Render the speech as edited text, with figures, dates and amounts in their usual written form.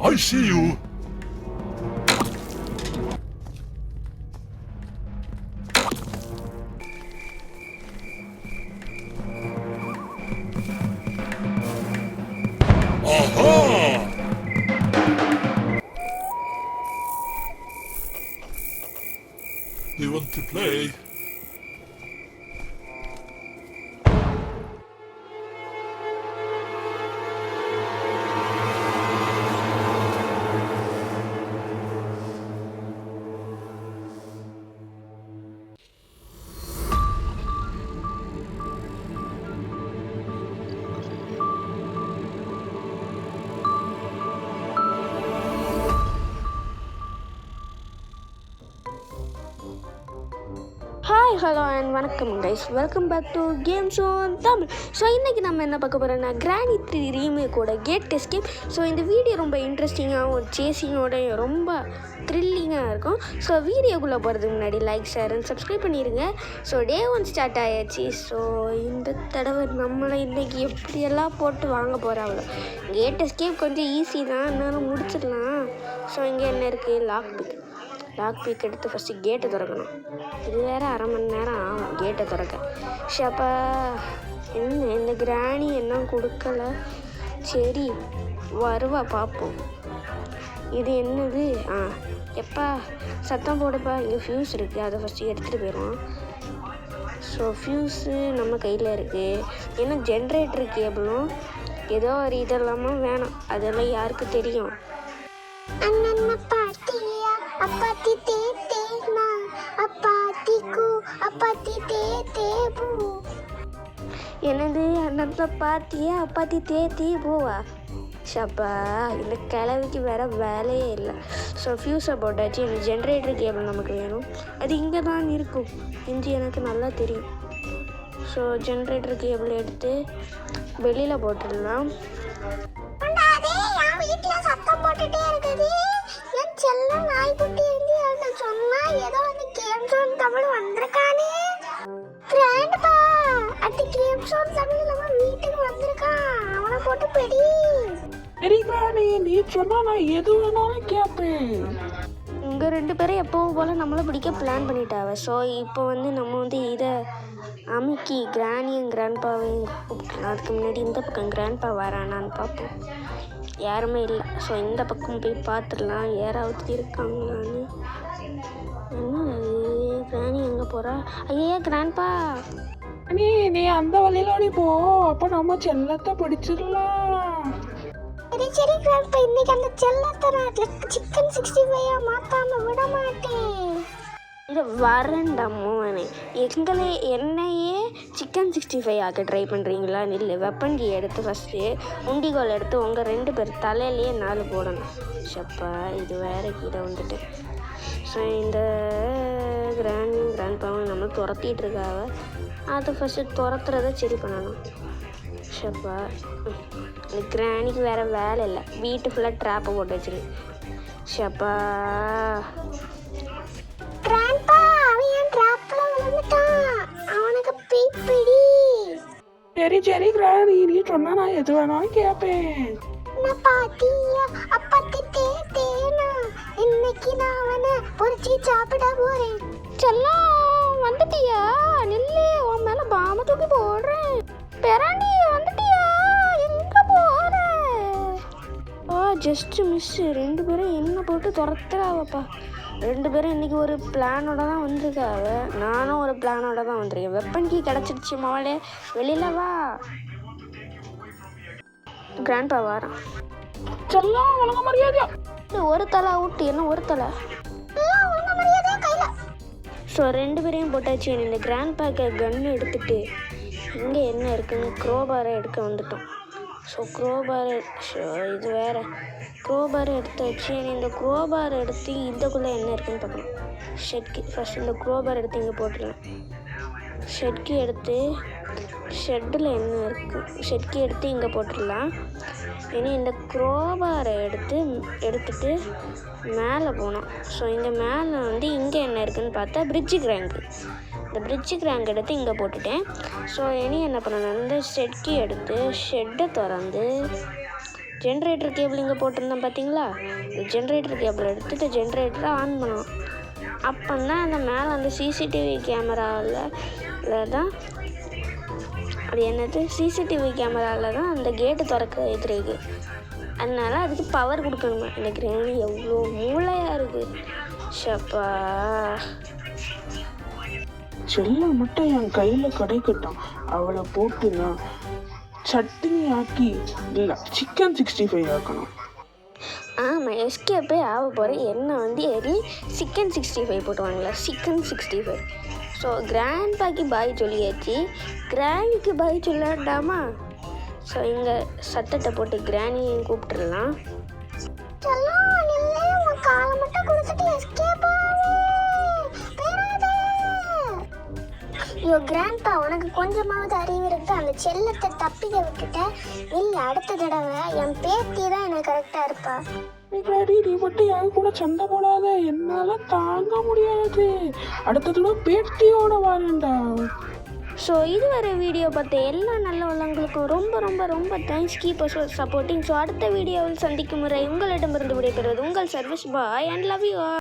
I see you. Aha! You want to play? Hi hello and வணக்கம் guys, welcome back to games on Tamil. So இன்றைக்கி நம்ம என்ன பார்க்க போகிறோன்னா கிரானி 3 ரீமேக்கோட கேட் எஸ்கேப். ஸோ இந்த வீடியோ ரொம்ப இன்ட்ரெஸ்டிங்காகவும் சேசிங்கோட ரொம்ப த்ரில்லிங்காக இருக்கும். ஸோ வீடியோக்குள்ளே போகிறதுக்கு முன்னாடி லைக், ஷேர் அண்ட் சப்ஸ்கிரைப் பண்ணிடுங்க. ஸோ டே 1 ஸ்டார்ட் ஆயாச்சு. ஸோ இந்த தடவை நம்மளை இன்றைக்கி எப்படியெல்லாம் போட்டு வாங்க போகிறாங்களோ. கேட் எஸ்கேப் கொஞ்சம் ஈஸி தான், என்னாலும் முடிச்சிடலாம். ஸோ இங்கே என்ன இருக்குது? லாக் பீக் எடுத்து ஃபஸ்ட்டு கேட்டை திறக்கணும். இது வேறு அரை மணி நேரம் ஆகும் கேட்டை திறக்க. ஷப்பா, என்ன இந்த கிராணி என்ன கொடுக்கல? சரி வருவா பார்ப்போம். இது என்னது? எப்பா சத்தம் போடுப்பா. இங்கே ஃப்யூஸ் இருக்குது, அதை ஃபஸ்ட்டு எடுத்துகிட்டு போயிடுவோம். ஸோ ஃப்யூஸு நம்ம கையில் இருக்குது. ஏன்னா ஜென்ரேட்டர் கேபிளும் ஏதோ ஒரு இதெல்லாமும் வேணும். அதெல்லாம் யாருக்கு தெரியும்? அப்பாத்தி தே தேனா அப்பாத்திக்கு அப்பாத்தி தே தேபு. என்னது அண்ணா பாத்தியா? அப்பாத்தி தே பூவா? ஷப்பா, இந்த கிழவிக்கு வேற வேலையே இல்லை. ஸோ ஃபியூஸை போட்டாச்சு. இந்த ஜென்ரேட்டர் கேபிள் நமக்கு வேணும். அது இங்கே தான் இருக்கும் இஞ்சி, எனக்கு நல்லா தெரியும். ஸோ ஜென்ரேட்டர் கேபிள் எடுத்து வெளியில் போட்டுடலாம். சத்தம் போட்டுட்டே இருக்குது என் செல்ல நாய்க்குட்டி. சொன்னா ஏதோ அந்த கேம் ஷோன் தமிழ் வந்திருக்கானே. ஃப்ரெண்ட்பா, அட்டி கேம் ஷோன் தமிழ் நம்ம வீட்டுக்கு வந்திருக்கான். அவனை போட்டு பெடி. சரிதானே, நீ சொன்னா நான் எது வேணாலும் கேட்பேன். இங்கே 2 பேரும் எப்பவும் போல் நம்மளை பிடிக்க பிளான் பண்ணிட்டாவ. ஸோ இப்போ நம்ம இதை அமுக்கி கிராணியும் கிராண்ட்பாவையும் கூப்பிட்டுலாம். அதுக்கு முன்னாடி இந்த பக்கம் கிராண்ட்பா வரானான்னு பார்ப்போம். யாருமே இல்லை. ஸோ இந்த பக்கம் போய் பார்த்துடலாம் யாராவது இருக்காங்களான்னு. என்ன கிராணி எங்கே போகிறா? ஐயா கிராண்ட்பா, நீ அந்த வழியிலோடி போ, அப்போ நம்ம செல்லத்தை பிடிச்சிடலாம். சரி கிராண்ட்பா, இன்னைக்கு அந்த செல்லத்தை நான் சிக்கன் 65 மாற்றாம விட மாட்டேன். இது வரண்டா மோனே, என்னையே சிக்கன் 65 ஆக்க ட்ரை பண்ணுறீங்களா? இல்லை, வெப்பன் கீ எடுத்து ஃபஸ்ட்டு உண்டிகோல் எடுத்து உங்கள் 2 பேர் தலையிலேயே 4 போடணும். ஷப்பா, இது வேறு கீழே வந்துட்டு. ஸோ இந்த கிராண்ட்பாவும் நம்ம துரத்திட்டு இருக்காவ. அதை ஃபஸ்ட்டு துரத்துறதை சரி பண்ணணும். ஷப்பா, இந்த கிராணிக்கு வேறு வேலை இல்லை, வீட்டு ஃபுல்லாக ட்ராப்பை போட்டு வச்சிருக்கு. ஷப்பா, சரி கிராணி, நீ சொன்னா நான் எது வேணாலும் கேட்பேன். இன்னைக்கு நான் அவனை பொரிச்சு சாப்பிட போறேன். செல்லம் வந்துட்டியா? நில்லு, உன் மேல பாம தூக்கி போடுறேன். பெராண்டி வந்துட்டியா? எங்க போற? Just miss. 2 பேரும் என்ன போட்டு துரத்துறாவப்பா. 2 பேரும் இன்றைக்கி ஒரு பிளானோட தான் வந்திருக்காவ. நானும் ஒரு பிளானோட தான் வந்திருக்கேன். வெப்பன் கீ கிடச்சிடுச்சு மோளே, வெளியில் வா. கிராண்ட்பா வாரான். செல்லம் ஒழுங்க மரியாதையா. ஒரு தலை அவுட்டு, என்ன ஒரு தலை? ஸோ 2 பேரையும் போட்டாச்சு. இந்த கிராண்ட்பாக்கு கன்று எடுத்துகிட்டு இங்கே என்ன இருக்குன்னு க்ரோபாரை எடுக்க வந்துட்டோம். ஸோ இது வேறு க்ரோபாரை எடுத்தாச்சு. இந்த க்ரோபாரை எடுத்து இதுக்குள்ளே என்ன இருக்குன்னு பார்க்கணும். ஷெட்கி ஃபஸ்ட் இந்த க்ரோபார் எடுத்து இங்கே போட்டுடலாம். ஷெட்கி எடுத்து ஷெட்டில் என்ன இருக்குது, ஷெட்கி எடுத்து இங்கே போட்டுடலாம். இனி இந்த க்ரோபாரை எடுத்துட்டு மேலே போனோம். ஸோ இங்கே மேலே இங்கே என்ன இருக்குதுன்னு பார்த்தா பிரிட்ஜு கிராங்கு. இந்த பிரிட்ஜு கிராங்க் எடுத்து இங்கே போட்டுட்டேன். ஸோ இனி என்ன பண்ணணும், இந்த ஷெட்கி எடுத்து ஷெட்டை திறந்து ஜென்ரேட்டர் கேபிள் இங்கே போட்டிருந்தேன் பார்த்தீங்களா, இந்த ஜென்ரேட்டர் கேபிள் எடுத்துகிட்டு ஜென்ரேட்டரை ஆன் பண்ணோம். அப்போன்னா அந்த மேலே அந்த சிசிடிவி கேமராவில் தான் அது என்னது சிசிடிவி கேமராவில் தான் அந்த கேட்டு திறக்க எதிர்க்கு. அதனால அதுக்கு பவர் கொடுக்கணுமா. இந்த கிராணி எவ்வளோ மூளையாக இருக்குது. ஷப்பா, செல்லம் மட்டும் என் கையில் கிடைக்கட்டும். அவளை போட்டு நான் சட்னி ஆக்கி இல்லை சிக்கன் 65 ஆக்கணும். ஆமாம், எஸ்கேப்பே ஆக போகிறேன். என்ன வந்து ஏறி சிக்கன் 65 போட்டுவாங்களா, சிக்கன் 65. ஸோ கிராண்ட்பாக்கு பாய் சொல்லியாச்சு, கிராணிக்கு பாய் சொல்லாண்டாமா. ஸோ இங்கே சத்தத்தை போட்டு கிராணியையும் கூப்பிட்டுடலாம். ஐயோ கிராண்ட்பா, உனக்கு கொஞ்சமாவது அறிவு இருக்கு. அந்த செல்லத்தை தப்பிக்க விட்டுட்ட. இல்லை, அடுத்த தடவை என் பேத்தி தான் எனக்கு கரெக்டாக இருப்பா. நீ மட்டும் என் கூட சண்டை போடாத, என்னால தாங்க முடியாது. அடுத்த தடவை பேட்டியோட வரேன்டா. ஸோ இதுவரை வீடியோ பார்த்த எல்லா நல்ல உள்ளவங்களுக்கும் ரொம்ப ரொம்ப ரொம்ப தேங்க்ஸ். Keep supporting. ஸோ அடுத்த வீடியோவில் சந்திக்கும் முறை உங்களிடமிருந்து விடைபெறுவது உங்கள் service bye and love you.